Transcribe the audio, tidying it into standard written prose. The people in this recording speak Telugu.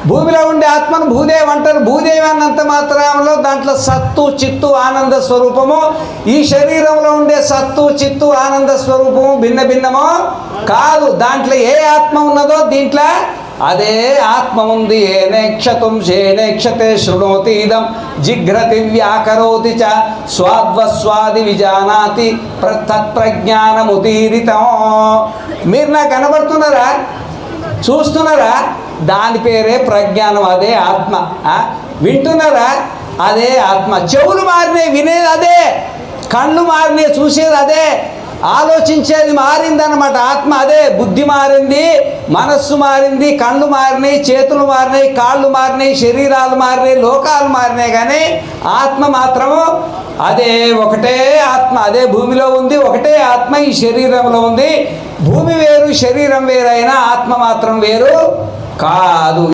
భూమిలో ఉండే ఆత్మను భూదేవి అంటారు. భూదేవి అన్నంత మాత్రంలో దాంట్లో సత్తు చిత్తు ఆనంద స్వరూపము, ఈ శరీరంలో ఉండే సత్తు చిత్తు ఆనంద స్వరూపము భిన్న భిన్నమో కాదు. దాంట్లో ఏ ఆత్మ ఉన్నదో దీంట్లో అదే ఆత్మ ఉంది. ఏనేక్షతుం శేనేక్షతే శృణోతి ఇదం జిఘ్రతి వ్యాకరోతి చ స్వాద్వస్వాది విజానాతి తత్ప్రజ్ఞానముదీరితం. మీరు నాకు కనబడుతున్నారా, చూస్తున్నారా? దాని పేరే ప్రజ్ఞానం, అదే ఆత్మ. వింటున్నారా? అదే ఆత్మ. చెవులు మారినాయి, వినేది అదే. కళ్ళు మారినాయి, చూసేది అదే. ఆలోచించేది మారిందన్నమాట. ఆత్మ అదే. బుద్ధి మారింది, మనస్సు మారింది, కళ్ళు మారినాయి, చేతులు మారినాయి, కాళ్ళు మారినాయి, శరీరాలు మారినాయి, లోకాలు మారినాయి, కానీ ఆత్మ మాత్రము అదే. ఒకటే ఆత్మ అదే భూమిలో ఉంది. ఒకటే ఆత్మ ఈ శరీరంలో ఉంది. భూమి వేరు, శరీరం వేరైనా ఆత్మ మాత్రం వేరు కాదు.